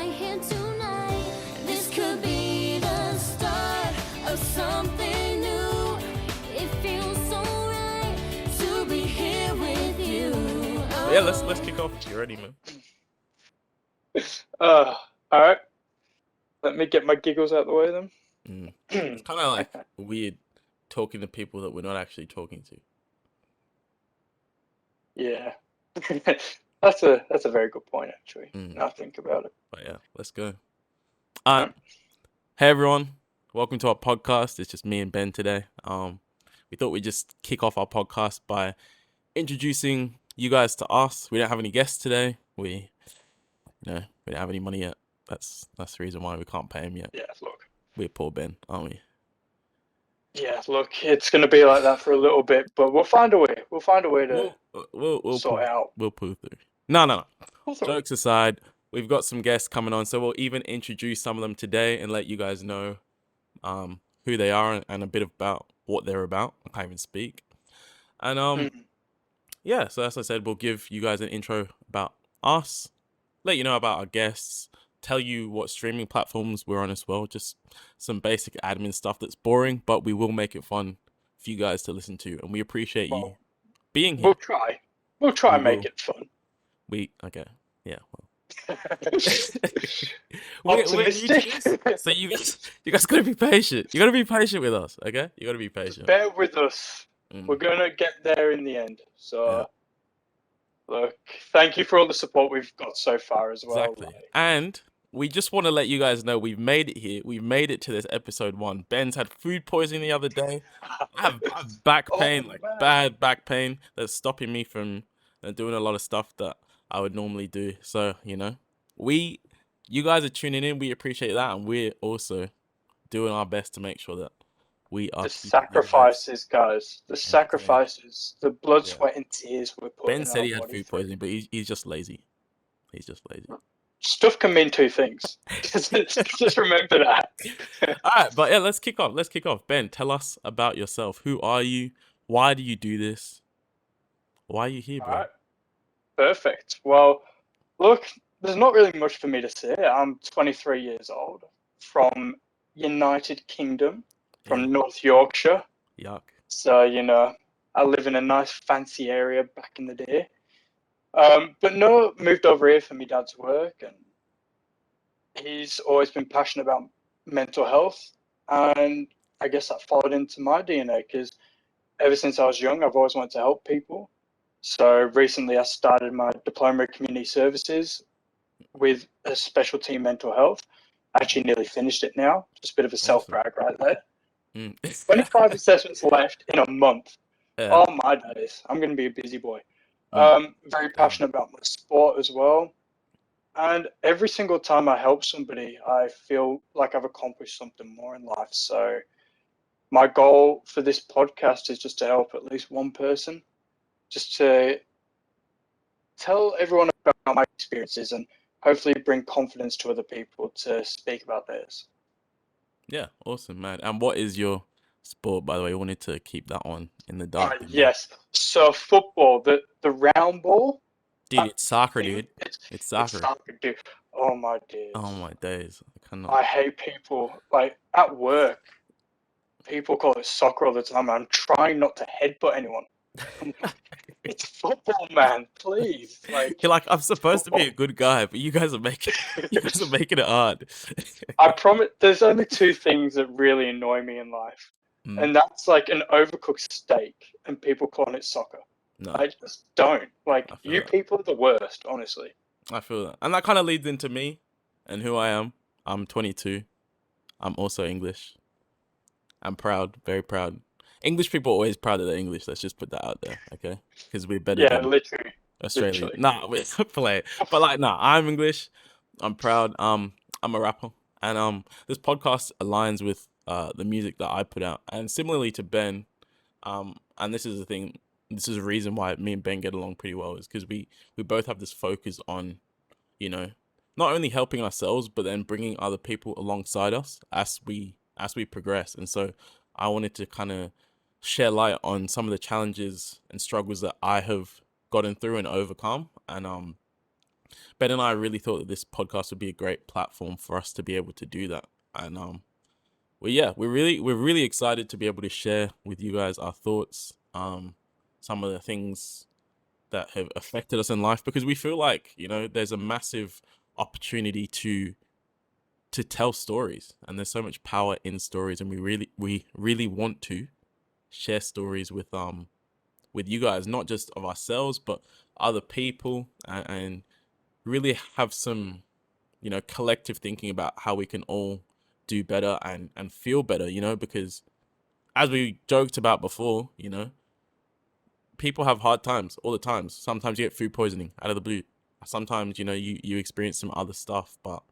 right here tonight. This could be the start of something new. It feels so right to be here with you. Yeah, let's kick off. You ready, man? All right. Let me get my giggles out of the way then. It's kind of like weird talking to people that we're not actually talking to. Yeah. That's a very good point, actually. Now I think about it. But yeah, let's go. Hey everyone, welcome to our podcast. It's just me and Ben today. We thought we'd just kick off our podcast by introducing you guys to us. We don't have any guests today. We don't have any money yet. That's the reason why we can't pay him yet. Yeah, look. We're poor Ben, aren't we? Yeah, look, it's going to be like that for a little bit, but we'll find a way. We'll find a way to we'll sort it out. We'll pull through. No. Jokes aside, we've got some guests coming on, so we'll even introduce some of them today and let you guys know who they are and a bit about what they're about. I can't even speak. And yeah, so as I said, we'll give you guys an intro about us, let you know about our guests, tell you what streaming platforms we're on as well. Just some basic admin stuff that's boring, but we will make it fun for you guys to listen to, and we appreciate you being here. We'll try and make it fun. Okay. Yeah. Optimistic. So you guys gotta be patient. You gotta be patient with us, okay? You gotta be patient. Bear with us. We're gonna get there in the end. So, look, thank you for all the support we've got so far as well. Exactly. And we just want to let you guys know we've made it here. We've made it to this episode 1. Ben's had food poisoning the other day. I have back pain, bad back pain that's stopping me from doing a lot of stuff that I would normally do. So, you guys are tuning in. We appreciate that. And we're also doing our best to make sure that we are... The sacrifices, guys. The sacrifices. The blood, sweat, and tears we're putting Ben said he had food poisoning, but he's just lazy. He's just lazy. Stuff can mean two things. Just remember that. All right, but yeah, let's kick off. Ben, tell us about yourself. Who are you? Why do you do this? Why are you here, bro? All right. Perfect. Well, look, there's not really much for me to say. I'm 23 years old, from United Kingdom, from North Yorkshire. Yuck. So, I live in a nice fancy area back in the day. But no, moved over here for my dad's work, and he's always been passionate about mental health, and I guess that followed into my DNA, because ever since I was young, I've always wanted to help people. So recently I started my diploma in community services with a specialty in mental health. I actually nearly finished it now. Just a bit of a self-brag right there. 25 assessments left in a month. Oh my days, I'm going to be a busy boy. Very passionate about my sport as well. And every single time I help somebody, I feel like I've accomplished something more in life. So my goal for this podcast is just to help at least one person, just to tell everyone about my experiences and hopefully bring confidence to other people to speak about theirs. Yeah, awesome, man. And what is your sport, by the way? I wanted to keep that one in the dark. Yes. So football, the round ball. Dude, it's soccer, dude. It's soccer. It's soccer, dude. Oh my days. Oh my days. I hate people, like at work, people call it soccer all the time. I'm trying not to headbutt anyone. It's football, man. Please. You're like, I'm supposed to be a good guy, but you guys are making it hard. I promise there's only 2 things that really annoy me in life. And that's like an overcooked steak and people calling it soccer. No. I just don't. People are the worst, honestly. I feel that. And that kind of leads into me and who I am. I'm 22. I'm also English. I'm proud, very proud. English people are always proud of their English. Let's just put that out there, okay? Because we're better than literally. Australia. Nah, we're play. But I'm English. I'm proud. I'm a rapper. And this podcast aligns with the music that I put out. And similarly to Ben, and this is the thing, this is a reason why me and Ben get along pretty well, is because we both have this focus on, not only helping ourselves, but then bringing other people alongside us as we progress. And so I wanted to kind of share light on some of the challenges and struggles that I have gotten through and overcome. And Ben and I really thought that this podcast would be a great platform for us to be able to do that. And we're really excited to be able to share with you guys our thoughts, some of the things that have affected us in life, because we feel like, you know, there's a massive opportunity to tell stories, and there's so much power in stories, and we really want to share stories with you guys, not just of ourselves but other people, and really have some, you know, collective thinking about how we can all do better and feel better, you know, because as we joked about before, you know, people have hard times all the time. Sometimes you get food poisoning out of the blue. Sometimes, you know, you experience some other stuff, but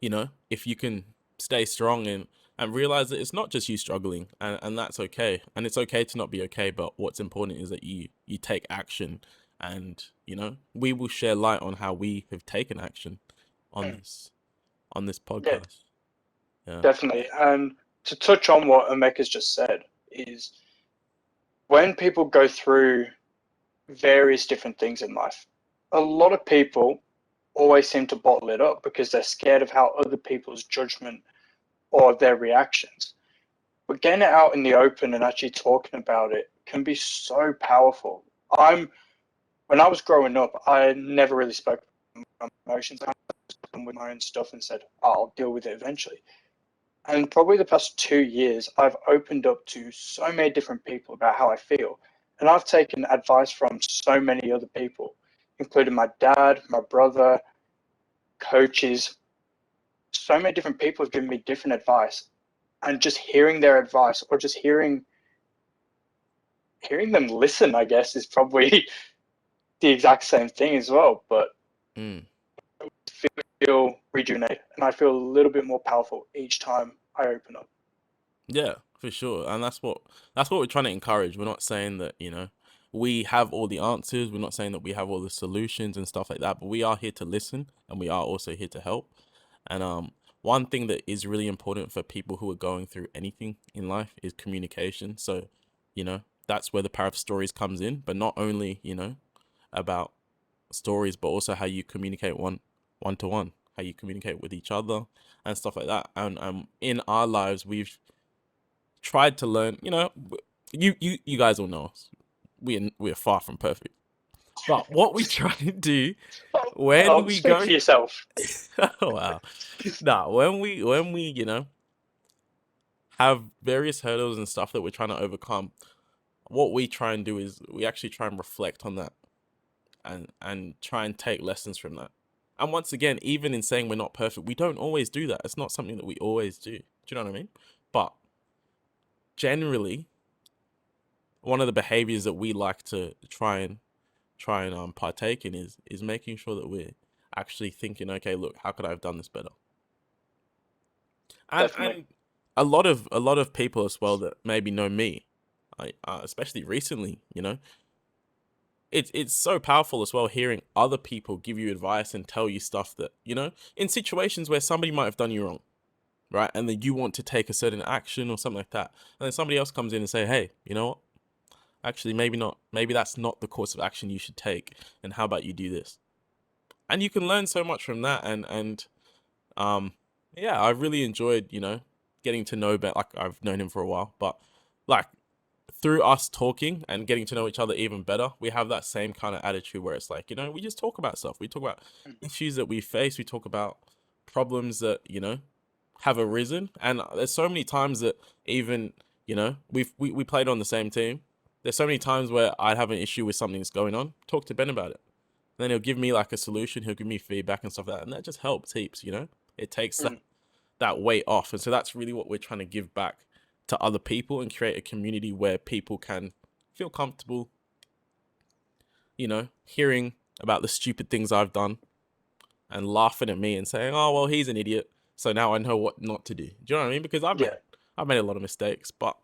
you know, if you can stay strong and realize that it's not just you struggling, and that's okay. And it's okay to not be okay, but what's important is that you take action, and, you know, we will share light on how we have taken action on this Yeah, podcast. Yeah. definitely. And to touch on what Emeka's just said is when people go through various different things in life, a lot of people always seem to bottle it up because they're scared of how other people's judgment or their reactions. But getting it out in the open and actually talking about it can be so powerful. When I was growing up, I never really spoke about my emotions. I was with my own stuff and said, oh, I'll deal with it eventually. And probably the past 2 years, I've opened up to so many different people about how I feel. And I've taken advice from so many other people, including my dad, my brother, coaches. So many different people have given me different advice. And just hearing their advice, or just hearing them listen, I guess, is probably the exact same thing as well. But Mm. I feel rejuvenated, and I feel a little bit more powerful each time I open up. Yeah, for sure. And that's what we're trying to encourage. We're not saying that, you know, we have all the answers. We're not saying that we have all the solutions and stuff like that, but we are here to listen, and we are also here to help. And one thing that is really important for people who are going through anything in life is communication. So, you know, that's where the power of stories comes in, but not only, you know, about stories, but also how you communicate one to one, how you communicate with each other and stuff like that. And in our lives, we've tried to learn, you know, you guys all know us. We're far from perfect. But what we try to do when we Speak go for yourself. oh wow. Nah, when we, you know, have various hurdles and stuff that we're trying to overcome, what we try and do is we actually try and reflect on that, and try and take lessons from that. And once again, even in saying we're not perfect, we don't always do that. It's not something that we always do. Do you know what I mean? But generally, one of the behaviors that we like to try and partake in is making sure that we're actually thinking, okay, look, how could I have done this better? And Definitely. a lot of people as well that maybe know me, especially recently, you know, it's so powerful as well hearing other people give you advice and tell you stuff that, you know, in situations where somebody might have done you wrong, right? And then you want to take a certain action or something like that, and then somebody else comes in and say, hey, you know what? Actually, maybe not. Maybe that's not the course of action you should take. And how about you do this? And you can learn so much from that. And yeah, I really enjoyed, you know, getting to know Ben. Like, I've known him for a while, but like through us talking and getting to know each other even better, we have that same kind of attitude where it's like, you know, we just talk about stuff. We talk about issues that we face. We talk about problems that, you know, have arisen. And there's so many times that even, you know, we played on the same team. There's so many times where I'd have an issue with something that's going on, talk to Ben about it. Then he'll give me like a solution, he'll give me feedback and stuff like that. And that just helps heaps, you know? It takes that weight off. And so that's really what we're trying to give back to other people and create a community where people can feel comfortable, you know, hearing about the stupid things I've done and laughing at me and saying, oh, well, he's an idiot. So now I know what not to do. Do you know what I mean? Because I've made a lot of mistakes, but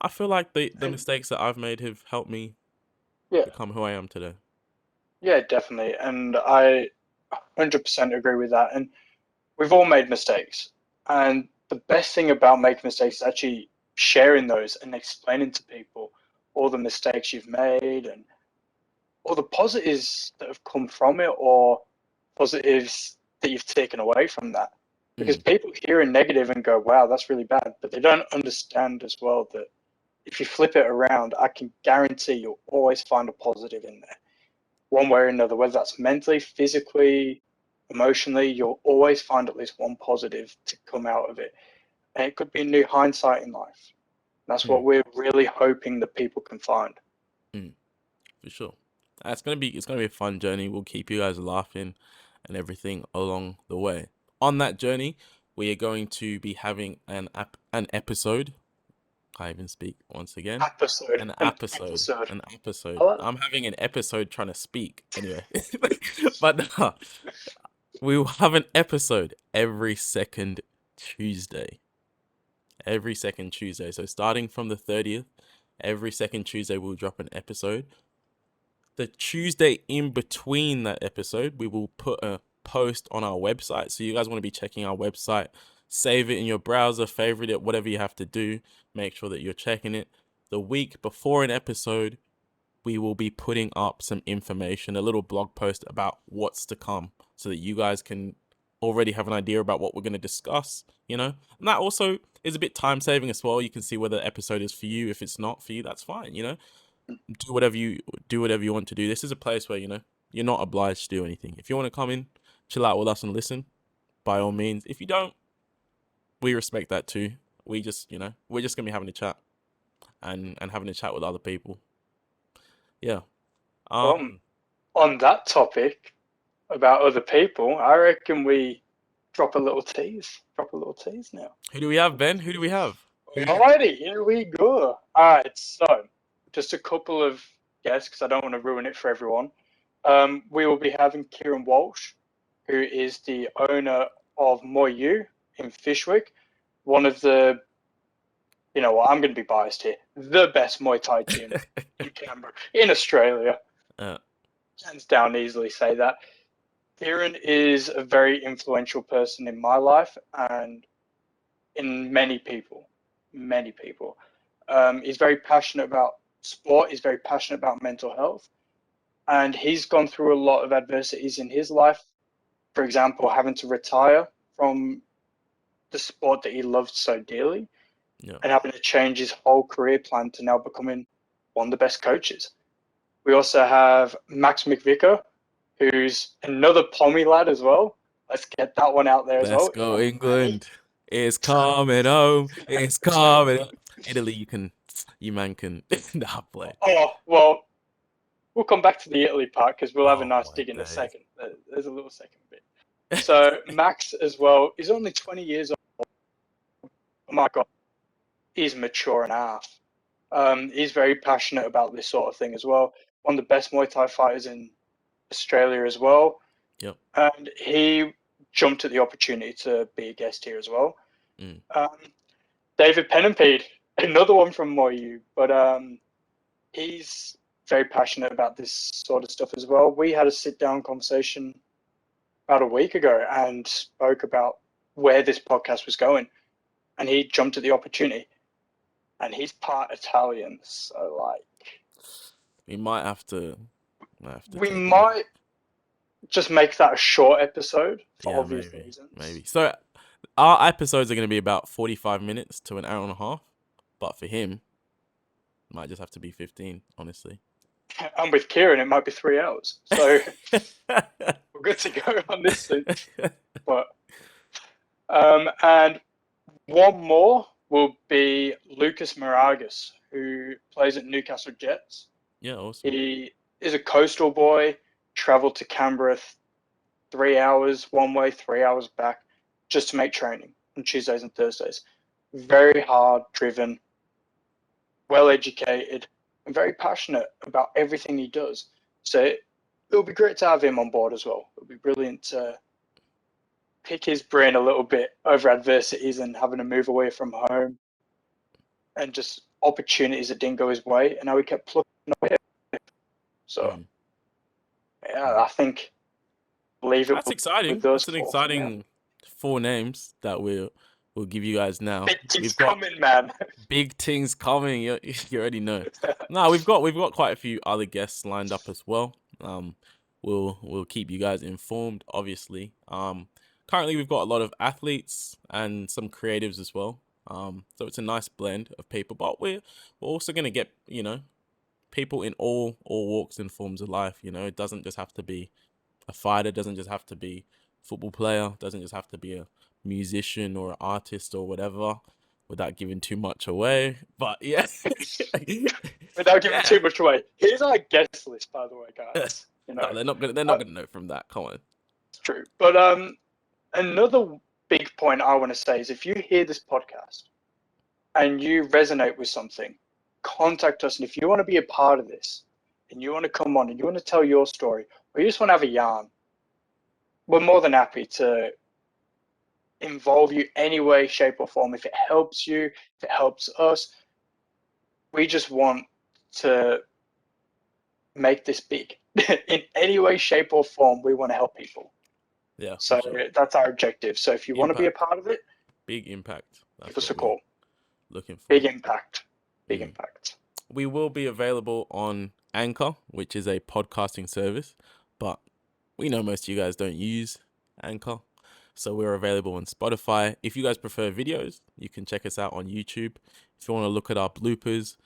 I feel like the mistakes that I've made have helped me Yeah. become who I am today. Yeah, definitely. And I 100% agree with that. And we've all made mistakes. And the best thing about making mistakes is actually sharing those and explaining to people all the mistakes you've made and or the positives that have come from it, or positives that you've taken away from that. Because people hear a negative and go, wow, that's really bad. But they don't understand as well that if you flip it around, I can guarantee you'll always find a positive in there. One way or another, whether that's mentally, physically, emotionally, you'll always find at least one positive to come out of it. And it could be a new hindsight in life. That's what we're really hoping that people can find. For sure. It's gonna be a fun journey. We'll keep you guys laughing and everything along the way. On that journey, we are going to be having an episode. I even speak once again. An episode. I'm having an episode trying to speak anyway. But we will have an episode every second Tuesday. Every second Tuesday. So starting from the 30th, every second Tuesday we'll drop an episode. The Tuesday in between that episode, we will put a post on our website. So you guys want to be checking our website, save it in your browser, favorite it, whatever you have to do. Make sure that you're checking it. The week before an episode, we will be putting up some information, a little blog post about what's to come, so that you guys can already have an idea about what we're going to discuss, you know? And that also is a bit time saving as well. You can see whether the episode is for you. If it's not for you, that's fine, you know? Do whatever you want to do. This is a place where, you know, you're not obliged to do anything. If you want to come in, chill out with us and listen, by all means. If you don't, we respect that too. We just, you know, we're just gonna be having a chat and having a chat with other people. Yeah. On that topic about other people, I reckon we drop a little tease now. Who do we have, Ben? Who do we have? Alrighty, here we go. Alright, so just a couple of guests because I don't want to ruin it for everyone. We will be having Kieran Walsh, who is the owner of Moyu in Fishwick, one of the, you know what, I'm going to be biased here, the best Muay Thai gym in Canberra, in Australia. Hands down, easily say that. Kieran is a very influential person in my life and in many people. He's very passionate about sport. He's very passionate about mental health. And he's gone through a lot of adversities in his life. For example, having to retire from the sport that he loved so dearly, and having to change his whole career plan to now becoming one of the best coaches. We also have Max McVicker, who's another Pommy lad as well. Let's get that one out there as well. Let's go, England. It's coming home. It's coming home. Italy, you man can not play. Oh, well, we'll come back to the Italy part because we'll have a nice dig in a second. There's a little second bit. So Max as well, he's only 20 years old. Oh my God, he's mature and a half. He's very passionate about this sort of thing as well. One of the best Muay Thai fighters in Australia as well. Yep. And he jumped at the opportunity to be a guest here as well. David Pennempede, another one from Moyu, but he's very passionate about this sort of stuff as well. We had a sit-down conversation about a week ago and spoke about where this podcast was going, and he jumped at the opportunity. And he's part Italian, so like we might have to. We might just make that a short episode for obvious reasons. Maybe. So our episodes are going to be about 45 minutes to an hour and a half, but for him, it might just have to be 15, honestly. And with Kieran, it might be 3 hours. So we're good to go on this thing. But and one more will be Lucas Moragas, who plays at Newcastle Jets. Yeah, awesome. He is a coastal boy, travelled to Canberra 3 hours one way, 3 hours back, just to make training on Tuesdays and Thursdays. Very hard, driven, well educated, and very passionate about everything he does. So it'll be great to have him on board as well. It'll be brilliant to pick his brain a little bit over adversities and having to move away from home and just opportunities that didn't go his way and how he kept plucking away. So, yeah, I think leave it. That's exciting. That's an exciting 4 names that we're we'll give you guys now. Big things We've got coming, man. big things coming. You already know. No, we've got quite a few other guests lined up as well. We'll keep you guys informed, obviously. Currently we've got a lot of athletes and some creatives as well. So it's a nice blend of people, but we're also gonna get, you know, people in all walks and forms of life. You know, it doesn't just have to be a fighter, doesn't just have to be a football player, doesn't just have to be a musician or an artist or whatever, without giving too much away. But yeah. Without giving Yeah. too much away. Here's our guest list, by the way, guys. You know, No, they're not gonna know from that. Come on. it's true. But another big point I want to say is if you hear this podcast and you resonate with something, contact us. And if you want to be a part of this and you want to come on and you want to tell your story or you just want to have a yarn, we're more than happy to involve you any way, shape, or form. If it helps you, if it helps us, we just want to make this big. In any way, shape, or form, we want to help people. Yeah. So for sure. that's our objective. So if you want to be a Impact. part of it, Big impact. That's give us a what we're call. looking for. Big impact. Big Mm. impact. We will be available on Anchor, which is a podcasting service, but we know most of you guys don't use Anchor. So we're available on Spotify. If you guys prefer videos, you can check us out on YouTube. If you want to look at our bloopers,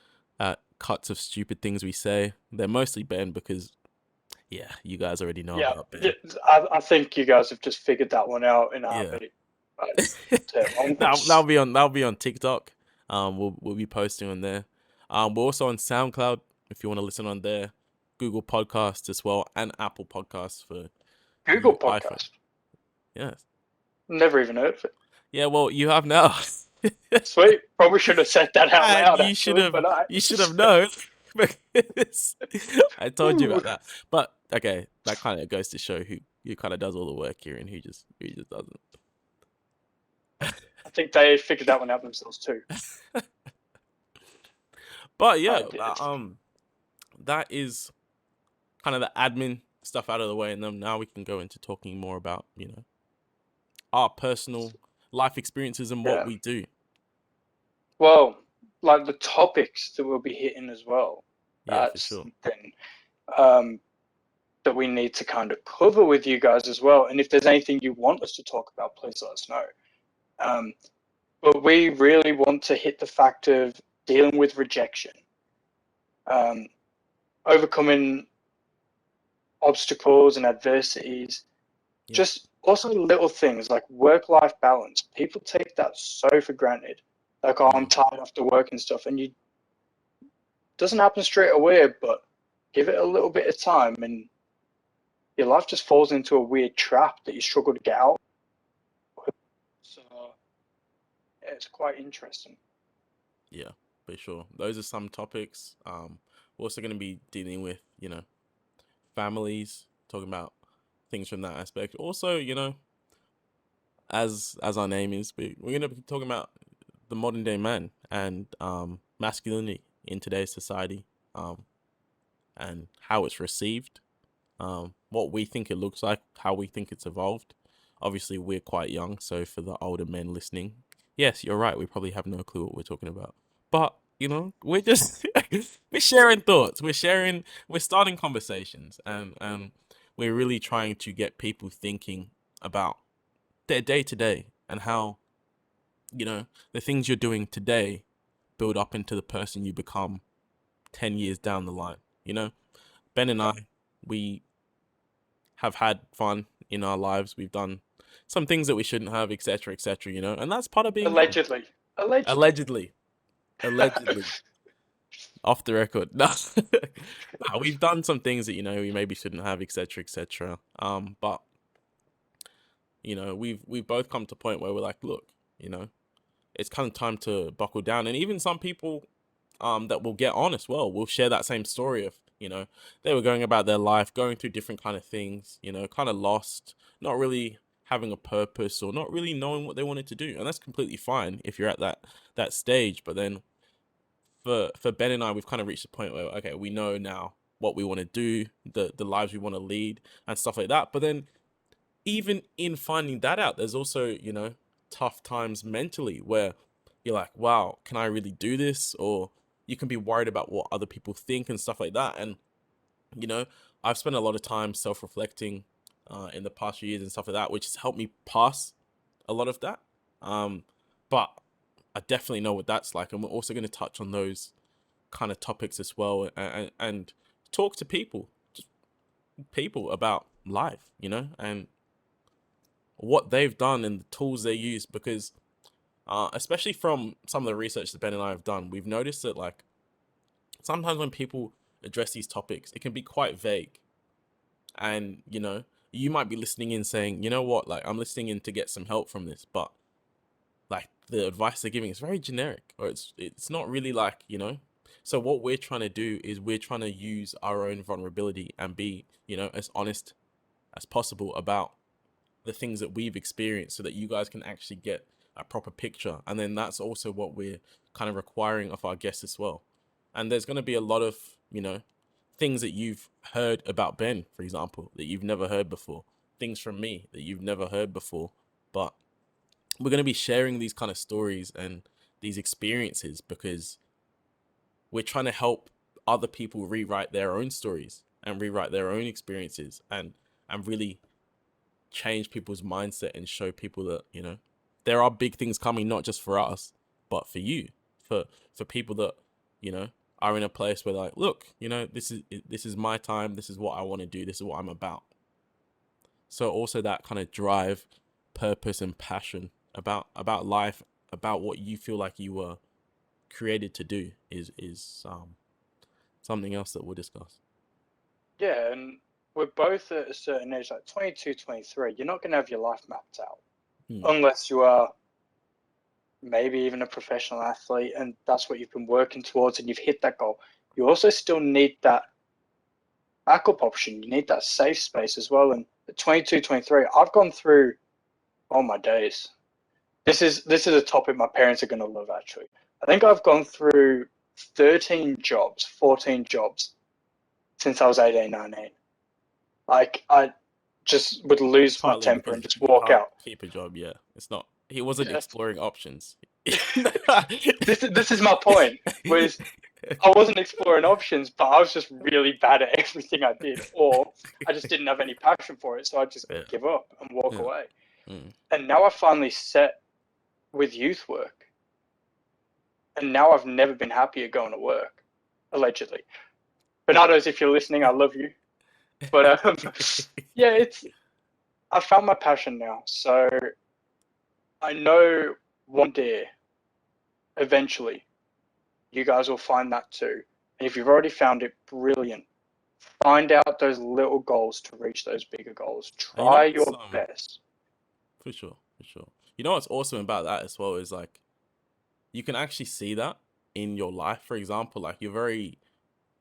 cuts of stupid things we say, they're mostly banned because, yeah, you guys already know Yeah, about Ben. yeah, I think you guys have just figured that one out in our Yeah. video. That'll be on TikTok. We'll be posting on there. We're also on SoundCloud if you want to listen on there, Google Podcasts as well, and Apple Podcasts for Google iPhone. Podcast. Yes. Never even heard of it. Yeah, well, you have now. Sweet. Probably should have said that out And loud. you should actually, have. but I- You should have known. Because I told you about that. But okay, that kind of goes to show who kind of does all the work here and who just doesn't. I think they figured that one out themselves too. But yeah, did. that is kind of the admin stuff out of the way, and then now we can go into talking more about, you know, our personal life experiences and what Yeah. we do. Well, like the topics that we'll be hitting as well. Yeah, for That's sure. something that we need to kind of cover with you guys as well. And if there's anything you want us to talk about, please let us know. But we really want to hit the fact of dealing with rejection, overcoming obstacles and adversities, Yeah. just also little things like work-life balance. People take that so for granted. Like, oh, I'm tired after work and stuff, and it doesn't happen straight away, but give it a little bit of time and your life just falls into a weird trap that you struggle to get out. So yeah, it's quite interesting. Yeah, for sure. Those are some topics. We're also going to be dealing with, you know, families, talking about things from that aspect. Also, you know, as our name is, we're going to be talking about the modern day man and masculinity in today's society, and how it's received, what we think it looks like, how we think it's evolved. Obviously, we're quite young, so for the older men listening, yes, you're right. We probably have no clue what we're talking about. But, you know, we're just, we're sharing thoughts. We're starting conversations. And we're really trying to get people thinking about their day to day and how, you know, the things you're doing today build up into the person you become 10 years down the line. You know, Ben and I, we have had fun in our lives. We've done some things that we shouldn't have, etc., you know, and that's part of being young. Allegedly. Allegedly. Off the record. No. No, we've done some things that, you know, we maybe shouldn't have, etc. But you know, we've both come to a point where we're like, look, you know, it's kind of time to buckle down. And even some people that will get on as well will share that same story of, you know, they were going about their life, going through different kind of things, you know, kind of lost, not really having a purpose or not really knowing what they wanted to do. And that's completely fine if you're at that stage. But then for Ben and I, we've kind of reached a point where, okay, we know now what we want to do, the lives we want to lead and stuff like that. But then even in finding that out, there's also, you know, tough times mentally where you're like, wow, can I really do this? Or you can be worried about what other people think and stuff like that. And, you know, I've spent a lot of time self-reflecting in the past few years and stuff like that, which has helped me pass a lot of that. But I definitely know what that's like. And we're also going to touch on those kind of topics as well, and talk to people, just people about life, you know, and what they've done and the tools they use. Because especially from some of the research that Ben and I have done, we've noticed that like sometimes when people address these topics, it can be quite vague. And, you know, you might be listening in saying, you know what, like I'm listening in to get some help from this, but like the advice they're giving is very generic, or it's not really like, you know. So what we're trying to do is we're trying to use our own vulnerability and be, you know, as honest as possible about the things that we've experienced so that you guys can actually get a proper picture. And then that's also what we're kind of requiring of our guests as well. And there's going to be a lot of, you know, things that you've heard about Ben, for example, that you've never heard before, things from me that you've never heard before. But we're going to be sharing these kind of stories and these experiences because we're trying to help other people rewrite their own stories and rewrite their own experiences and really change people's mindset and show people that, you know, there are big things coming, not just for us, but for you, for people that, you know, are in a place where like, look, you know, this is my time. This is what I want to do. This is what I'm about. So also that kind of drive, purpose and passion about life, about what you feel like you were created to do is something else that we'll discuss. Yeah, and we're both at a certain age, like 22, 23. You're not going to have your life mapped out unless you are maybe even a professional athlete and that's what you've been working towards and you've hit that goal. You also still need that backup option. You need that safe space as well. And at 22, 23, I've gone through all my days. This is a topic my parents are going to love, actually. I think I've gone through 13 jobs, 14 jobs since I was 18, 19. Like, I just would lose my Partly temper because and just you walk can't out. keep a job. Yeah, it's not. He wasn't Yeah. exploring options. This is my point. Was I wasn't exploring options, but I was just really bad at everything I did, or I just didn't have any passion for it, so I just Yeah. give up and walk Yeah. away. Mm. And now I finally set with youth work, and now I've never been happier going to work, allegedly. Bernardo's, if you're listening, I love you. But yeah, I found my passion now, so I know one day, eventually, you guys will find that too. And if you've already found it, brilliant. Find out those little goals to reach those bigger goals. And you know Try what's, your best. for sure. You know what's awesome about that as well is like you can actually see that in your life. For example, like you're very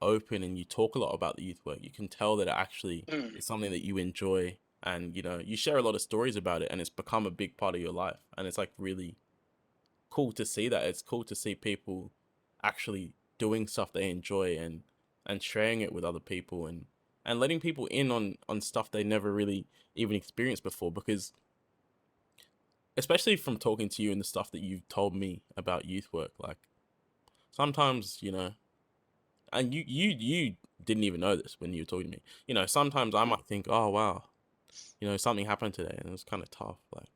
open and you talk a lot about the youth work. You can tell that it actually is something that you enjoy, and you know you share a lot of stories about it, and it's become a big part of your life. And it's like really cool to see that. It's cool to see people actually doing stuff they enjoy and sharing it with other people and letting people in on stuff they never really even experienced before. Because especially from talking to you and the stuff that you've told me about youth work, like sometimes, you know, and you didn't even know this when you were talking to me, you know, sometimes I might think, oh wow, you know, something happened today and it was kind of tough, like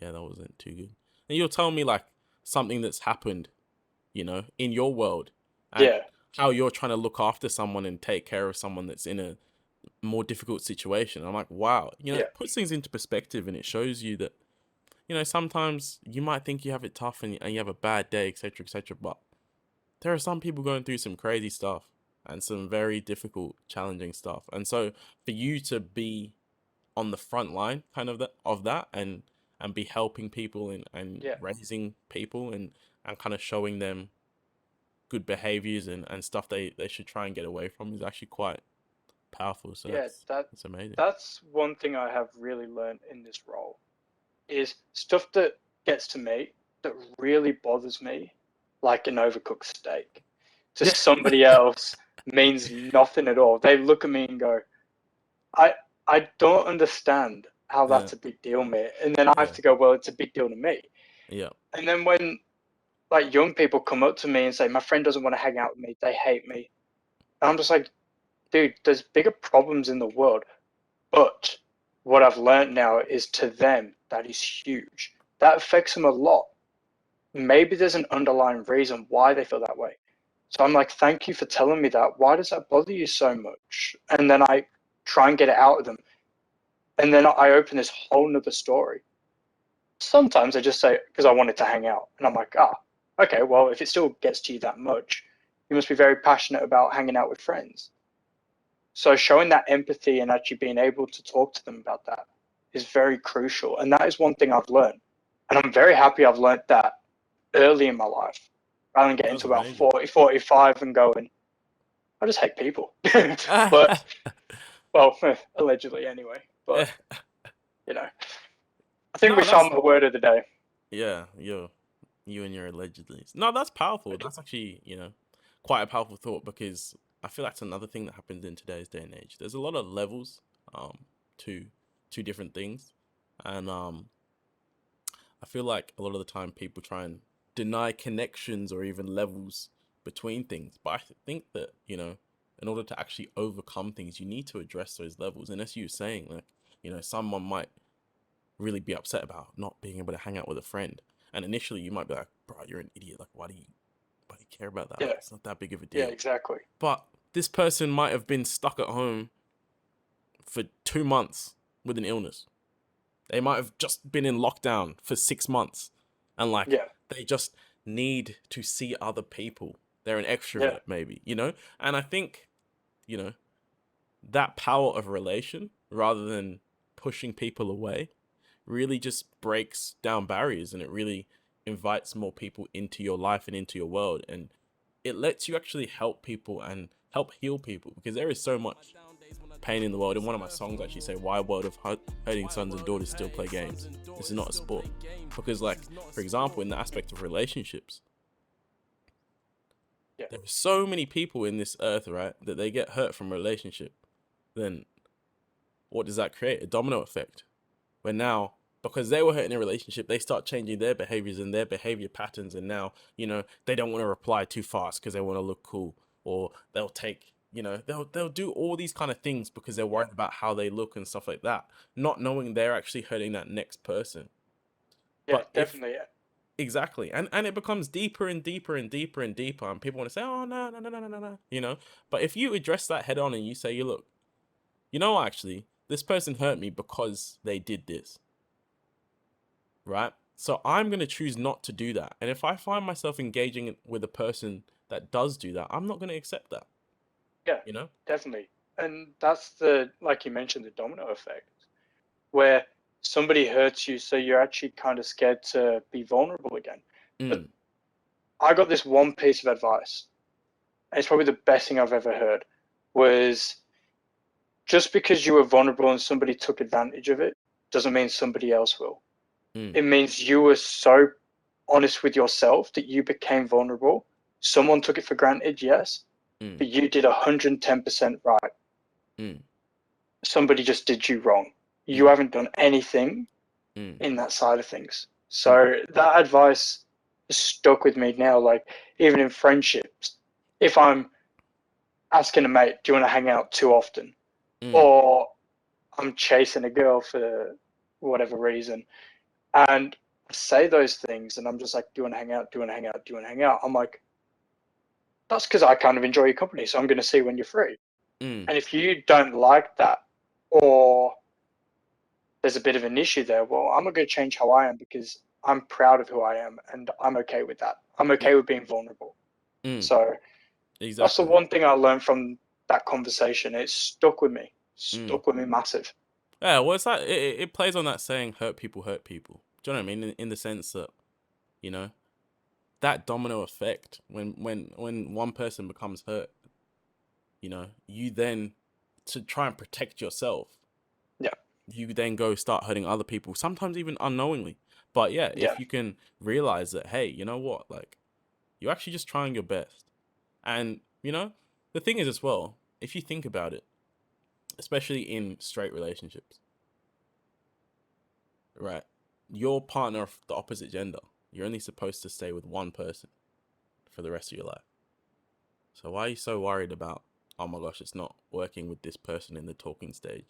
yeah, that wasn't too good. And you'll tell me like something that's happened, you know, in your world, and Yeah. how you're trying to look after someone and take care of someone that's in a more difficult situation. I'm like, wow, you know, Yeah. it puts things into perspective and it shows you that, you know, sometimes you might think you have it tough and you have a bad day, etc., etc., but there are some people going through some crazy stuff and some very difficult, challenging stuff. And so for you to be on the front line kind of that and be helping people and Yeah. raising people and kind of showing them good behaviors and stuff they should try and get away from is actually quite powerful. So Yeah, that's amazing. that's one thing I have really learned in this role is stuff that gets to me that really bothers me, like an overcooked steak, to somebody else means nothing at all. They look at me and go, I don't understand how Yeah. that's a big deal, mate. And then I have Yeah. to go, well, it's a big deal to me. Yeah. And then when like young people come up to me and say, my friend doesn't want to hang out with me, they hate me. And I'm just like, dude, there's bigger problems in the world. But what I've learned now is to them, that is huge. That affects them a lot. Maybe there's an underlying reason why they feel that way. So I'm like, thank you for telling me that. Why does that bother you so much? And then I try and get it out of them. And then I open this whole nother story. Sometimes I just say, because I wanted to hang out. And I'm like, okay, well, if it still gets to you that much, you must be very passionate about hanging out with friends. So showing that empathy and actually being able to talk to them about that is very crucial. And that is one thing I've learned. And I'm very happy I've learned that early in my life, rather than getting That's to about amazing. 40, 45 and going, I just hate people. But, well, allegedly anyway. But, you know, I think No, we that's found the word of the day. yeah, you and your allegedly. No, that's powerful. That's actually, quite a powerful thought because I feel that's another thing that happens in today's day and age. There's a lot of levels to different things. And I feel like a lot of the time people try and deny connections or even levels between things. But I think that, in order to actually overcome things, you need to address those levels. And as you were saying, like, someone might really be upset about not being able to hang out with a friend. And initially you might be like, bro, you're an idiot. Like, why do you care about that? Yeah, It's not that big of a yeah, deal. exactly. But this person might have been stuck at home for 2 months with an illness. They might have just been in lockdown for 6 months. And like, Yeah, they just need to see other people. They're an yeah, extrovert, maybe, And I think, that power of relation, rather than pushing people away, really just breaks down barriers, and it really invites more people into your life and into your world, and it lets you actually help people and help heal people, because there is so much pain in the world. In one of my songs I actually say, why world of hurting sons and daughters still play games? This is not a sport. Because, like, for example, in the aspect of relationships, yeah, there are so many people in this earth, right, that they get hurt from a relationship. Then what does that create? A domino effect, where now, because they were hurt in a relationship, they start changing their behaviors and their behavior patterns, and now, they don't want to reply too fast because they want to look cool, or they'll take, they'll do all these kind of things because they're worried about how they look and stuff like that, not knowing they're actually hurting that next person. yeah, But if definitely. Yeah, exactly, and it becomes deeper and deeper and deeper and deeper, and people want to say, oh, no, no, no, no, no, no, no, but if you address that head on and you say, you look, actually, this person hurt me because they did this, right? So I'm going to choose not to do that. And if I find myself engaging with a person that does do that, I'm not going to accept that, yeah, you know? definitely. And that's like you mentioned, the domino effect, where somebody hurts you, so you're actually kind of scared to be vulnerable again. But Mm, I got this one piece of advice, and it's probably the best thing I've ever heard, was just because you were vulnerable and somebody took advantage of it doesn't mean somebody else will. mm, It means you were so honest with yourself that you became vulnerable. Someone took it for granted, yes, mm, but you did 110% right. mm, Somebody just did you wrong. You mm, haven't done anything mm, in that side of things. mm, So that advice is stuck with me now. Like, even in friendships, if I'm asking a mate, do you want to hang out too often? mm, Or I'm chasing a girl for whatever reason, and I say those things, and I'm just like, do you want to hang out? Do you want to hang out? Do you want to hang out? I'm like, that's because I kind of enjoy your company, so I'm going to see when you're free. mm, And if you don't like that, or there's a bit of an issue there, well, I'm not going to change how I am because I'm proud of who I am, and I'm okay with that. I'm mm, okay with being vulnerable. mm. So that's the Exactly. one thing I learned from that conversation. It Mm. stuck with me massive. Yeah, well, it's like, it plays on that saying, hurt people hurt people. Do you know what I mean? In the sense that, you know, that domino effect, when one person becomes hurt, you then, to try and protect yourself, Yeah, you then go start hurting other people, sometimes even unknowingly. But yeah, yeah, if you can realize that, hey, you know what, like, you're actually just trying your best. And, the thing is as well, if you think about it, especially in straight relationships, right? Your partner of the opposite gender, you're only supposed to stay with one person for the rest of your life. So why are you so worried about, oh my gosh, it's not working with this person in the talking stage?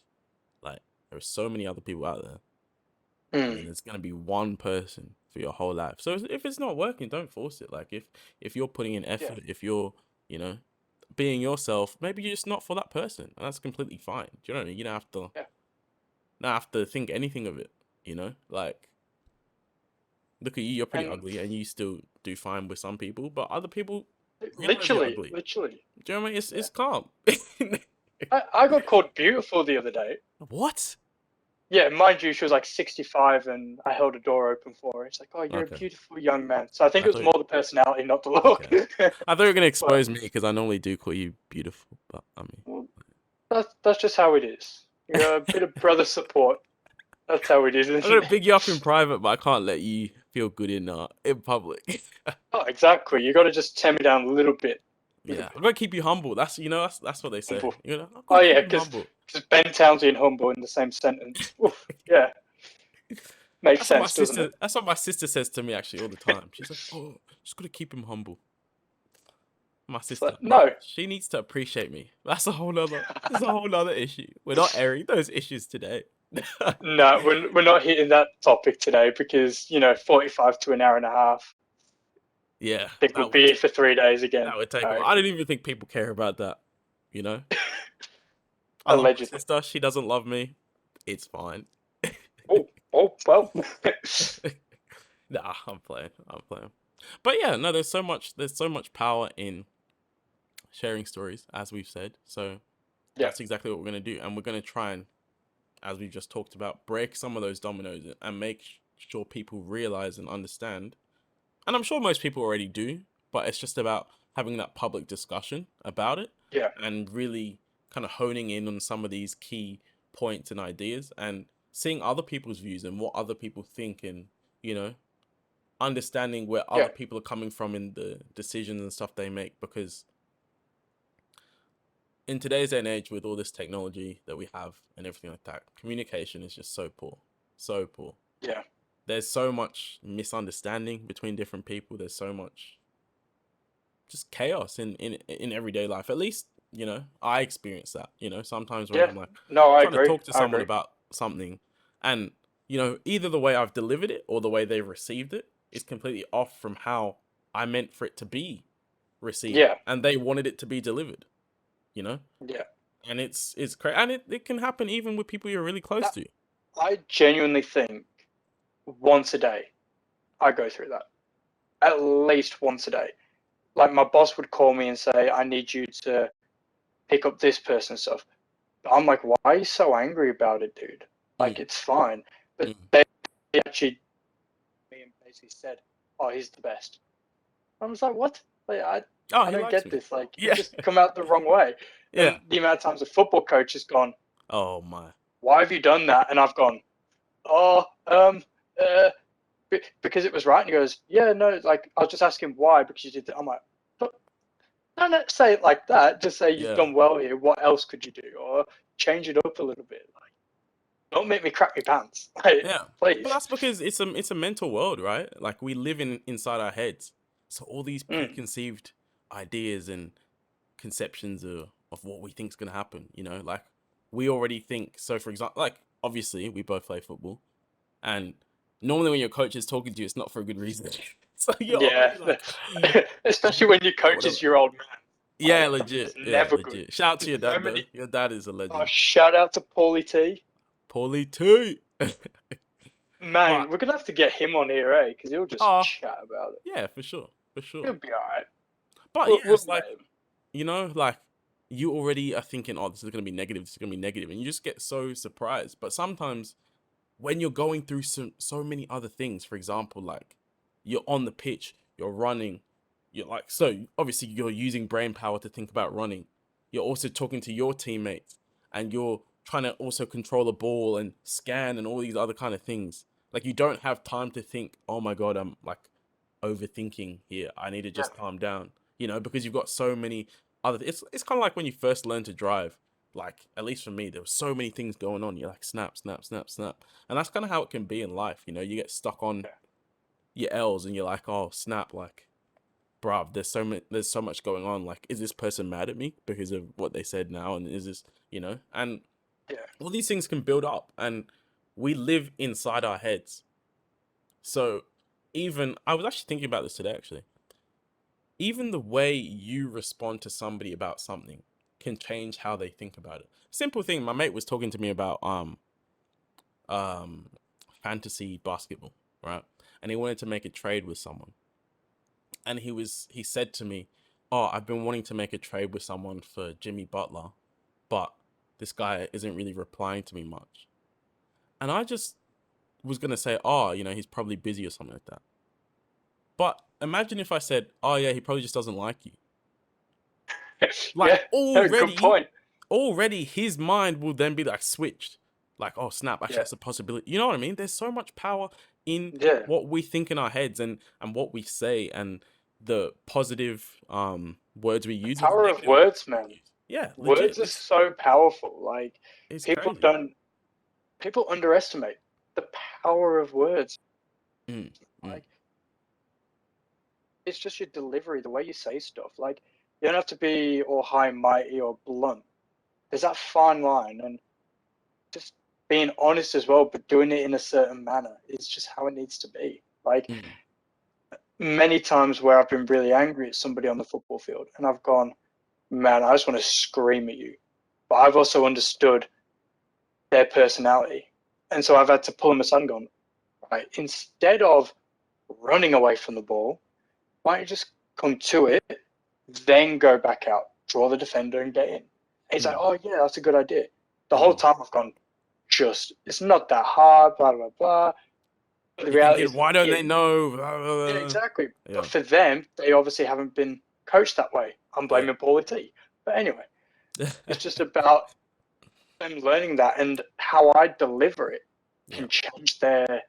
Like, there are so many other people out there, and there's gonna be one person for your whole life. So if it's not working, don't force it. Like, if you're putting in effort, if you're, you know, being yourself, maybe you're just not for that person, and that's completely fine. Do you know what I mean? You don't have to, not have to think anything of it. You know, like, look at you, you're pretty And ugly, and you still do fine with some people, but other people realize you're literally, ugly. literally. Do you know what I mean? It's calm. I got called beautiful the other day. What? Yeah, mind you, she was like 65 and I held a door open for her. It's like, oh, you're a Okay. beautiful young man. So I think I it was thought- more the personality, not the look. Okay. I thought you were gonna expose me because I normally do call you beautiful, but I mean, Well, that's just how it is. You know, a bit of brother support. That's how it is, I'm isn't gonna it? big you up in private, but I can't let you feel good in public. Oh, exactly. You got to just tear me down a little bit. Yeah, I'm gonna keep you humble. That's that's what they say. Humble. You know, I'm Oh, gonna yeah, keep you because humble. Ben Townsley and humble in the same sentence. Oof, yeah. Makes That's what my sense, doesn't sister. it? That's what my sister says to me actually all the time. She's like, "Oh, just gotta keep him humble." My It's sister, like, but no. she needs to appreciate me. That's a whole nother. That's a whole nother issue. We're not airing those issues today. No, we're not hitting that topic today because, 45 to an hour and a half. Yeah, I think we'll be here for 3 days again. that would take. I I reckon. don't even think people care about that. You know, I love my Allegedly. sister. She doesn't love me. It's fine. Oh, well. Nah, I'm playing. I'm playing. But yeah, no, there's so much power in sharing stories, as we've said. So Yeah. that's exactly what we're gonna do, and we're gonna try and, as we've just talked about, break some of those dominoes and make sure people realize and understand. And I'm sure most people already do, but it's just about having that public discussion about it Yeah. and really kind of honing in on some of these key points and ideas and seeing other people's views and what other people think, and, you know, understanding where Yeah. other people are coming from in the decisions and stuff they make. Because in today's day and age, with all this technology that we have and everything like that, communication is just so poor. So poor. Yeah. There's so much misunderstanding between different people. There's so much just chaos in everyday life. At least, you know, I experience that, you know, sometimes when Yeah. I'm like No, I trying to agree. talk to I someone agree. about something, and, you know, either the way I've delivered it or the way they've received it is completely off from how I meant for it to be received, Yeah. and they wanted it to be delivered, you know. Yeah. And it's crazy, and it can happen even with people you're really close That, to. I genuinely think once a day I go through that. At least once a day. Like my boss would call me and say, I need you to pick up this person's stuff. I'm like, why are you so angry about it, dude? Like, it's fine. But they actually me and basically said, oh, he's the best. I was like, what? Like, I He don't likes get me. this. Like, Yeah. you just come out the wrong way. Yeah. And the amount of times a football coach has gone, Oh my. why have you done that? And I've gone, oh, because it was right. And he goes, yeah, no, like, I was just asking why, because you did that. I'm like, but don't say it like that. Just say you've Yeah. done well here. What else could you do? Or change it up a little bit. Like, don't make me crap my pants. Like, Yeah. please. But that's because it's a mental world, right? Like, we live inside our heads. So all these preconceived ideas and conceptions of what we think is going to happen, you know, like, we already think. So for example, like, obviously we both play football, and normally when your coach is talking to you, it's not for a good reason. So you're already like, especially when your coach whatever. is your old man. Yeah, Like, legit. it's Yeah, never legit. good. Shout out to your dad, though. Nobody- Your dad is a legend. Oh, shout out to Paulie T. Paulie T. Man, But- we're gonna have to get him on here, eh? Because he'll just Oh. chat about it. Yeah, for sure. For sure. He'll be alright. But We'll, yeah, we'll it's like, let him. you know, like, you already are thinking, oh, this is going to be negative, this is going to be negative, and you just get so surprised. But sometimes when you're going through so many other things, for example, like, you're on the pitch, you're running, you're like, so obviously you're using brain power to think about running. You're also talking to your teammates, and you're trying to also control the ball and scan and all these other kind of things. Like, you don't have time to think, oh my God, I'm like overthinking here. I need to just calm down, you know, because you've got so many other. It's kind of like when you first learn to drive. like, at least for me, there were so many things going on. You're like, snap, snap, snap, snap. And that's kind of how it can be in life. You know, you get stuck on your L's and you're like, oh, snap, like, bruv, there's so much going on. Like, is this person mad at me because of what they said now? And is this, you know, and all these things can build up, and we live inside our heads. So even, I was actually thinking about this today, actually. Even the way you respond to somebody about something can change how they think about it. Simple thing, my mate was talking to me about fantasy basketball, right? And he wanted to make a trade with someone. And he said to me, "Oh, I've been wanting to make a trade with someone for Jimmy Butler, but this guy isn't really replying to me much." And I just was gonna say, "Oh, you know, he's probably busy or something like that." But imagine if I said, "Oh yeah, he probably just doesn't like you." Like good point. already his mind will then be like switched. Like, oh snap, actually that's a possibility. You know what I mean? There's so much power in what we think in our heads and what we say and the positive words we use. Power of words, man. Yeah, words are so powerful. Like, it's people crazy. people underestimate the power of words. Like, it's just your delivery, the way you say stuff. Like, you don't have to be all high and mighty or blunt. There's that fine line, and just being honest as well, but doing it in a certain manner is just how it needs to be. Like, many times where I've been really angry at somebody on the football field, and I've gone, man, I just want to scream at you. But I've also understood their personality. And so I've had to pull them aside and gone, right, instead of running away from the ball, why don't you just come to it, then go back out, draw the defender and get in. And he's like, oh yeah, that's a good idea. The whole time I've gone, it's not that hard, blah, blah, blah. But the reality is, why don't they know? Blah, blah, blah. Yeah, exactly. Yeah. But for them, they obviously haven't been coached that way. I'm blaming Paulie T. But anyway, it's just about them learning that, and how I deliver it can change their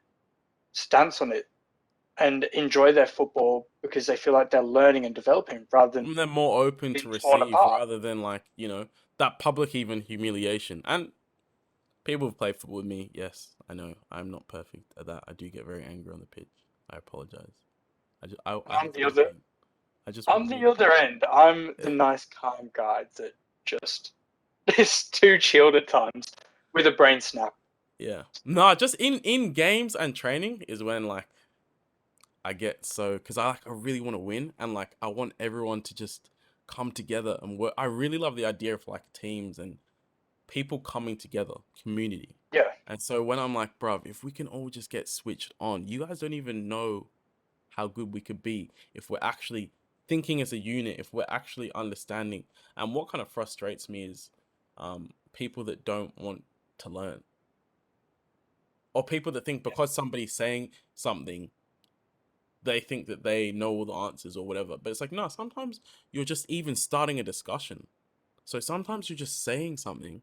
stance on it and enjoy their football because they feel like they're learning and developing rather than they're more open to receive rather than, like, you know, that public even humiliation. And people have played football with me. Yes, I know I'm not perfect at that. I do get very angry on the pitch. I apologize. I'm the other end. I'm the nice, calm guy that just is too chilled at times with a brain snap. Yeah. No, just in games and training is when, like, I get so, because I really want to win, and like I want everyone to just come together and work. I really love the idea of like teams and people coming together, community. Yeah. And so when I'm like, bruv, if we can all just get switched on, you guys don't even know how good we could be if we're actually thinking as a unit, if we're actually understanding. And what kind of frustrates me is people that don't want to learn, or people that think because somebody's saying something, they think that they know all the answers or whatever. But it's like, no, sometimes you're just even starting a discussion. So sometimes you're just saying something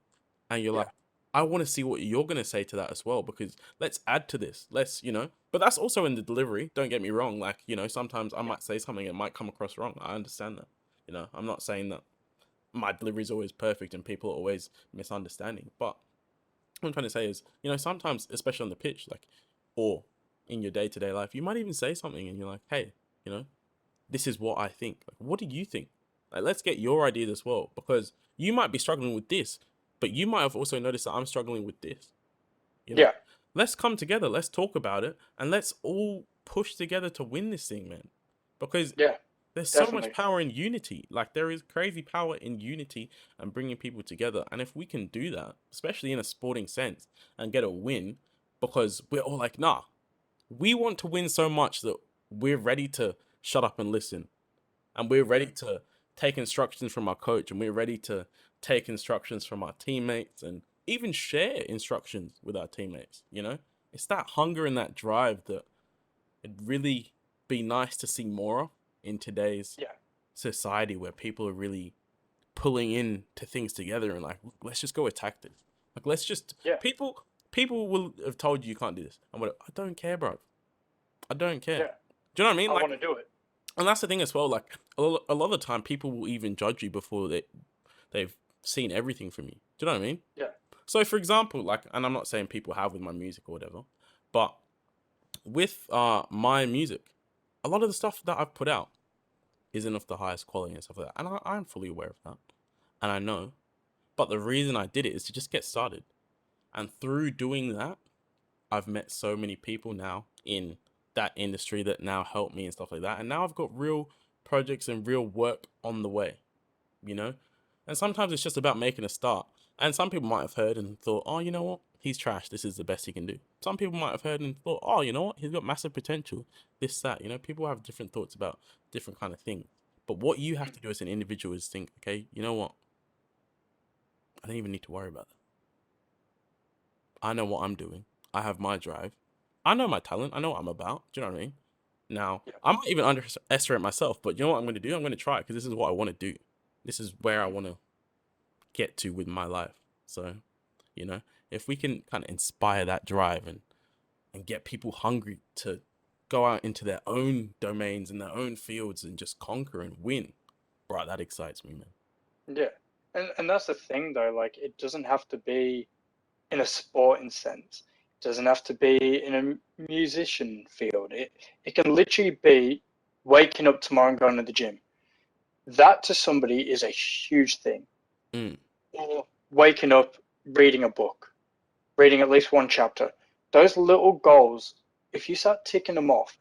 and you're like, I want to see what you're going to say to that as well, because let's add to this. Let's, you know, but that's also in the delivery. Don't get me wrong. Like, you know, sometimes I might say something, it might come across wrong. I understand that. You know, I'm not saying that my delivery is always perfect and people are always misunderstanding. But what I'm trying to say is, you know, sometimes, especially on the pitch, like, or in your day-to-day life, you might even say something and you're like, hey, you know, this is what I think. Like, what do you think? Like, let's get your idea as well, because you might be struggling with this, but you might have also noticed that I'm struggling with this. You know? Let's come together. Let's talk about it, and let's all push together to win this thing, man. Because there's so much power in unity. Like, there is crazy power in unity and bringing people together. And if we can do that, especially in a sporting sense, and get a win, because we're all like, nah, we want to win so much that we're ready to shut up and listen. And we're ready to take instructions from our coach, and we're ready to take instructions from our teammates, and even share instructions with our teammates. You know, it's that hunger and that drive that it'd really be nice to see more of in today's society, where people are really pulling in to things together and like, let's just go attack this. Like, let's just people will have told you can't do this. I don't care, bro. I don't care. Yeah. Do you know what I mean? I want to do it. And that's the thing as well. Like, a lot of the time, people will even judge you before they've seen everything from you. Do you know what I mean? Yeah. So for example, like, and I'm not saying people have with my music or whatever, but with my music, a lot of the stuff that I've put out isn't of the highest quality and stuff like that. And I'm fully aware of that. And I know. But the reason I did it is to just get started. And through doing that, I've met so many people now in that industry that now help me and stuff like that. And now I've got real projects and real work on the way, you know? And sometimes it's just about making a start. And some people might have heard and thought, oh, you know what? He's trash. This is the best he can do. Some people might have heard and thought, oh, you know what? He's got massive potential. This, that, you know, people have different thoughts about different kind of things. But what you have to do as an individual is think, okay, you know what? I don't even need to worry about that. I know what I'm doing. I have my drive. I know my talent. I know what I'm about. Do you know what I mean? Now, I might even underestimate myself, but you know what I'm going to do? I'm going to try it because this is what I want to do. This is where I want to get to with my life. So, you know, if we can kind of inspire that drive and get people hungry to go out into their own domains and their own fields and just conquer and win, bro, that excites me, man. Yeah. And that's the thing though, like it doesn't have to be in a sporting sense. It doesn't have to be in a musician field. It can literally be waking up tomorrow and going to the gym. That to somebody is a huge thing. Or waking up, reading a book, reading at least one chapter. Those little goals, if you start ticking them off,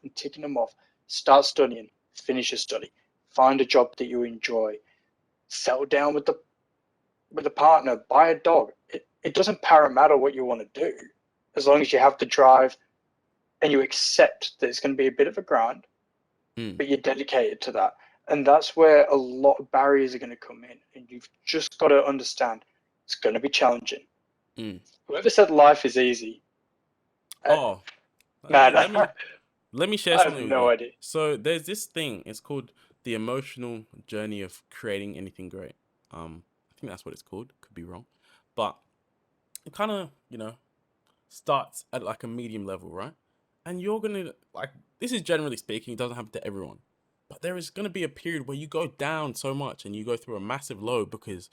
start studying, finish your study, find a job that you enjoy, settle down with the partner, buy a dog. It doesn't matter what you want to do, as long as you have the drive and you accept that it's going to be a bit of a grind, but you're dedicated to that. And that's where a lot of barriers are going to come in. And you've just got to understand it's going to be challenging. Whoever said life is easy. Oh, man, let me share I have something with no you. idea. So there's this thing. It's called the emotional journey of creating anything great. I think that's what it's called. Could be wrong, but it kind of, you know, starts at like a medium level, right? And you're gonna, like, this is generally speaking, it doesn't happen to everyone, but there is gonna be a period where you go down so much and you go through a massive low because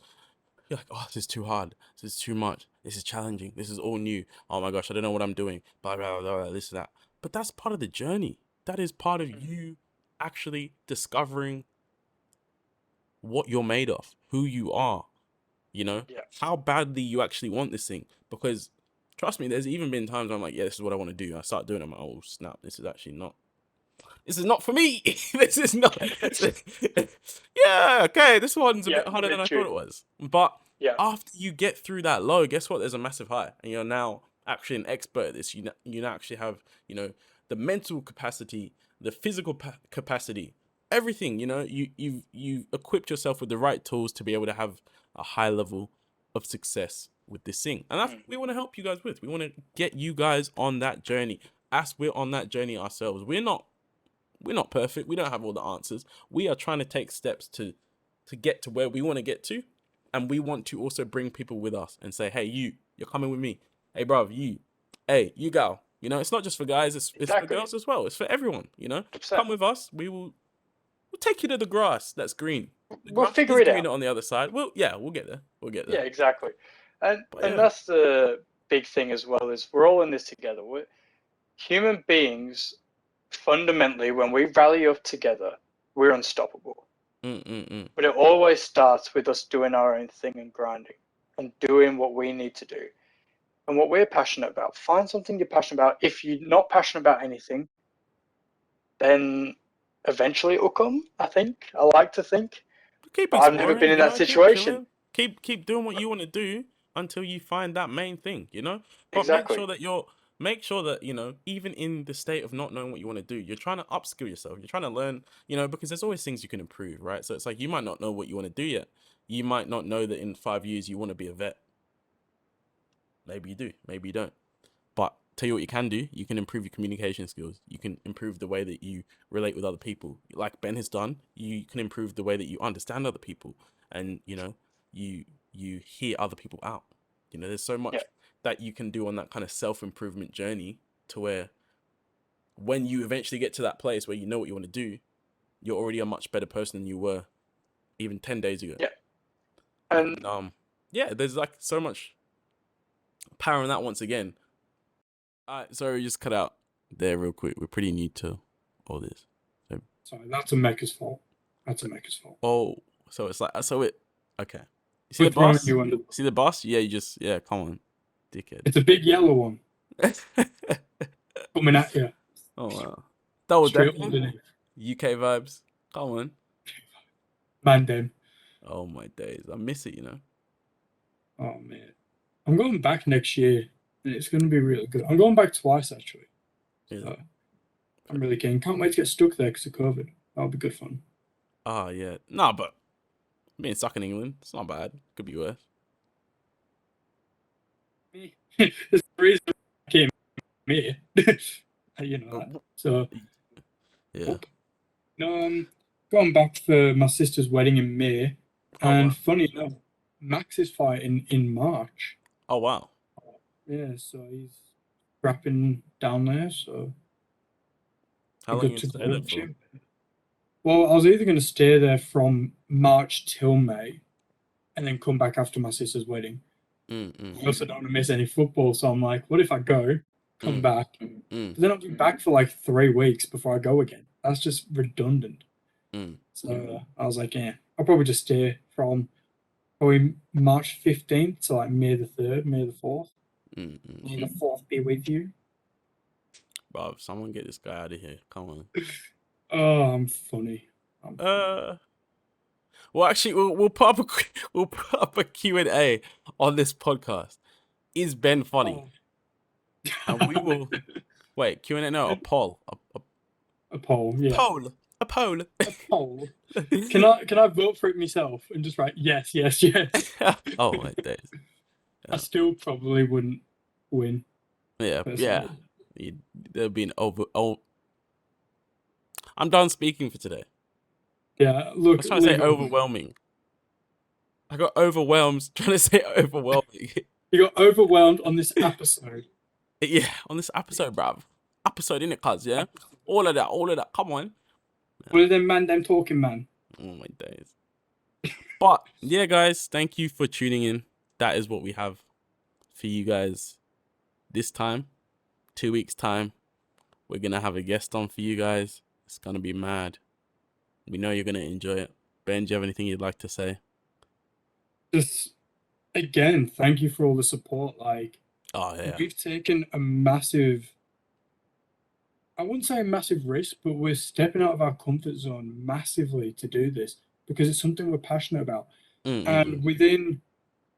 you're like, oh, this is too hard, this is too much, this is challenging, this is all new, oh my gosh, I don't know what I'm doing, blah blah blah, blah, this and that. But that's part of the journey. That is part of you actually discovering what you're made of, who you are, you know, how badly you actually want this thing. Because trust me, there's even been times I'm like, yeah, this is what I want to do. I start doing it, I'm like, oh snap, this is not for me. This is not. Yeah, okay, this one's a bit harder than I thought it was. But after you get through that low, guess what? There's a massive high, and you're now actually an expert at this. You now actually have, you know, the mental capacity, the physical capacity, everything. You know, you've equipped yourself with the right tools to be able to have a high level of success with this thing. And that's what we want to help you guys with. We want to get you guys on that journey as we're on that journey ourselves. We're not perfect. We don't have all the answers. We are trying to take steps to get to where we want to get to. And we want to also bring people with us and say, hey, you're coming with me. Hey, bro, hey, you gal. You know, it's not just for guys, it's for girls as well. It's for everyone, you know. 100%. Come with us. We'll take you to the grass that's green. We'll figure it out. On the other side. We'll get there. Yeah, exactly. And that's the big thing as well, is we're all in this together. We're human beings. Fundamentally, when we rally up together, we're unstoppable. But it always starts with us doing our own thing and grinding and doing what we need to do and what we're passionate about. Find something you're passionate about. If you're not passionate about anything, then eventually it will come, I think. I like to think. I've never been in that situation. Keep doing what you want to do until you find that main thing, you know? But exactly. make sure that, you know, even in the state of not knowing what you want to do, you're trying to upskill yourself. You're trying to learn, you know, because there's always things you can improve, right? So it's like, you might not know what you want to do yet. You might not know that in 5 years you want to be a vet. Maybe you do, maybe you don't. But tell you what you can do, you can improve your communication skills. You can improve the way that you relate with other people. Like Ben has done, you can improve the way that you understand other people. And, you know, you hear other people out. You know, there's so much that you can do on that kind of self-improvement journey to where when you eventually get to that place where you know what you want to do, you're already a much better person than you were even 10 days ago. Yeah. And yeah, there's like so much power in that once again. Sorry, just cut out there real quick. We're pretty new to all this. Sorry, that's Emeka's fault. Oh, so it's like, okay. You see We're the throwing boss? you under. See the boss? Yeah, come on, dickhead. It's a big yellow one coming at you. Oh, wow. Double Straight decker? underneath. UK vibes. Come on. Mandem. Oh, my days. I miss it, you know. Oh man, I'm going back next year, and it's going to be really good. I'm going back twice actually. Yeah. So I'm really keen. Can't wait to get stuck there because of COVID. That'll be good fun. Oh, yeah. Nah, but being stuck in England, it's not bad. Could be worse. There's the reason I came here. You know that. So Yeah. no, going back for my sister's wedding in May, Oh, and wow. funny enough, Max is fighting in March. Oh, wow. Yeah, so he's wrapping down there. So How long good you to stay go there with for? you. Well, I was either going to stay there from March till May, and then come back after my sister's wedding. I also don't want to miss any football, so I'm like, what if I go, come back, but then I'll be back for like 3 weeks before I go again. That's just redundant. So I was like, yeah, I'll probably just stay from probably March 15th to like May the 3rd, May the 4th. May the 4th be with you. Bro, someone get this guy out of here. Come on. Oh, I'm funny. Well, actually, we'll put up a Q&A on this podcast. Is Ben funny? And we will wait. Q&A? No, a poll. A poll, yeah. A poll. A poll. Can I vote for it myself and just write yes, yes, yes? Oh my days. I still probably wouldn't win. Yeah, personally. yeah. There'll be an I'm done speaking for today. Yeah, I look. was trying to say leave it. overwhelming. I got overwhelmed trying to say overwhelming. You got overwhelmed on this episode. Yeah, on this episode, bruv. Episode, innit, cuz, yeah? All of that. Come on. What are them man, them talking man? Oh my days. But yeah, guys, thank you for tuning in. That is what we have for you guys this time. 2 weeks time, we're gonna have a guest on for you guys. It's gonna be mad. We know you're gonna enjoy it. Ben, do you have anything you'd like to say? Just again, thank you for all the support. Like, Oh yeah. we've taken a massive, I wouldn't say a massive risk, but we're stepping out of our comfort zone massively to do this because it's something we're passionate about. And within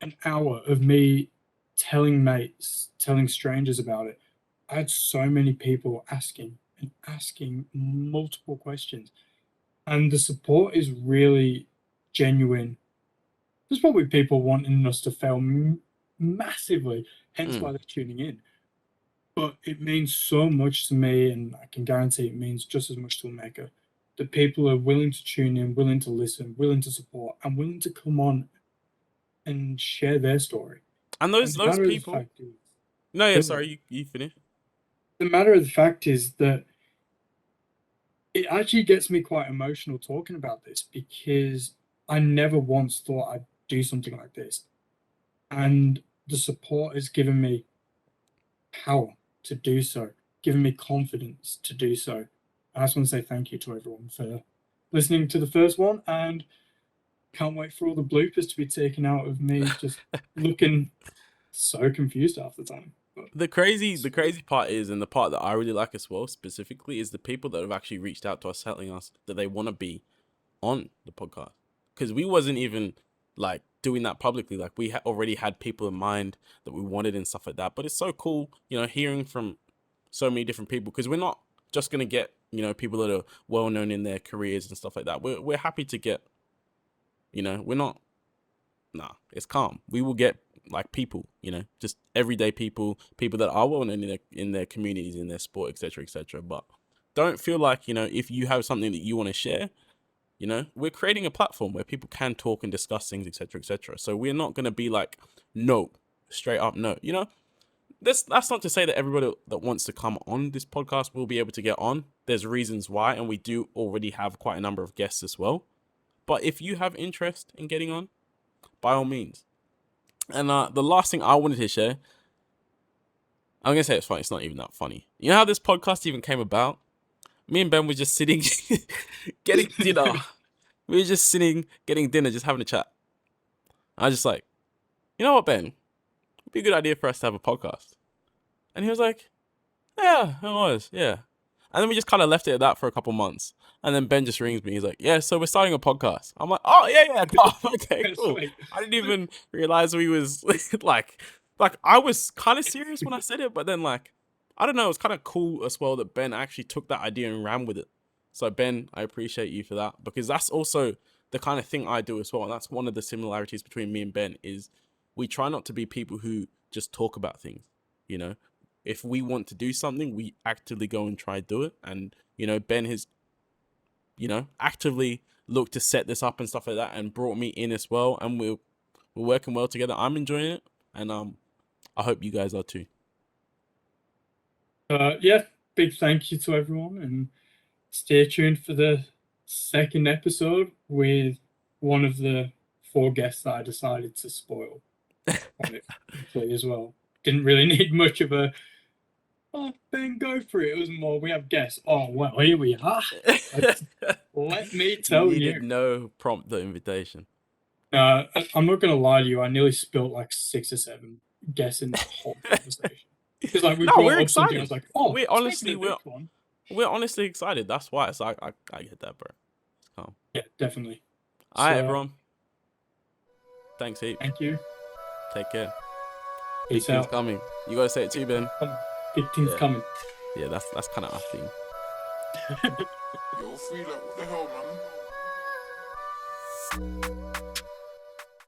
an hour of me telling mates, telling strangers about it, I had so many people asking multiple questions. And the support is really genuine. There's probably people wanting us to fail massively, hence why they're tuning in. But it means so much to me, and I can guarantee it means just as much to Emeka, that people are willing to tune in, willing to listen, willing to support, and willing to come on and share their story. And those people. No, yeah, sorry, you finish. The matter of the fact is that it actually gets me quite emotional talking about this because I never once thought I'd do something like this. And the support has given me power to do so, given me confidence to do so. I just want to say thank you to everyone for listening to the first one, and can't wait for all the bloopers to be taken out of me just looking so confused half the time. But The crazy part is, and the part that I really like as well, specifically, is the people that have actually reached out to us telling us that they want to be on the podcast. Because we wasn't even like doing that publicly. Like we already had people in mind that we wanted and stuff like that. But it's so cool, you know, hearing from so many different people, because we're not just gonna get, you know, people that are well known in their careers and stuff like that. We're happy to get, you know, we're not. Nah, it's calm. We will get like people, you know, just everyday people that are well known in their communities, in their sport, etc., etc. But don't feel like, you know, if you have something that you want to share, you know, we're creating a platform where people can talk and discuss things, etc., etc. So we're not gonna be like, no, straight up no, you know. That's not to say that everybody that wants to come on this podcast will be able to get on. There's reasons why, and we do already have quite a number of guests as well. But if you have interest in getting on, by all means, And the last thing I wanted to share, I'm gonna say it's funny. It's not even that funny. You know how this podcast even came about? Me and Ben were just sitting, getting dinner. We were just sitting, getting dinner, just having a chat. I was just like, you know what, Ben? It'd be a good idea for us to have a podcast. And he was like, yeah, it was, yeah. And then we just kind of left it at that for a couple months. And then Ben just rings me. He's like, yeah, so we're starting a podcast. I'm like, oh, yeah, okay, cool. I didn't even realize we was like I was kind of serious when I said it, but then like, I don't know, it was kind of cool as well that Ben actually took that idea and ran with it. So Ben, I appreciate you for that, because that's also the kind of thing I do as well. And that's one of the similarities between me and Ben is we try not to be people who just talk about things, you know? If we want to do something, we actively go and try to do it. And, you know, Ben has, you know, actively looked to set this up and stuff like that and brought me in as well. And we're working well together. I'm enjoying it. And I hope you guys are too. Yeah, big thank you to everyone. And stay tuned for the second episode with one of the 4 guests that I decided to spoil on it as well. Didn't really need much of a, oh, Ben, go for it. It was more, we have guests. Oh, well, here we are. Let me tell you. Needed no prompt the invitation. I'm not going to lie to you. I nearly spilt like 6 or 7 guests in the whole conversation. Because like we're excited. I was like, oh, we're honestly excited. That's why it's like I get that, bro. It's calm. Yeah, definitely. All right, everyone. Thanks, heap. Thank you. Take care. Peace Big things out. coming. You gotta say it too, Ben. Big things coming. Yeah, that's kind of our thing. Yo, free, like, what the hell, man?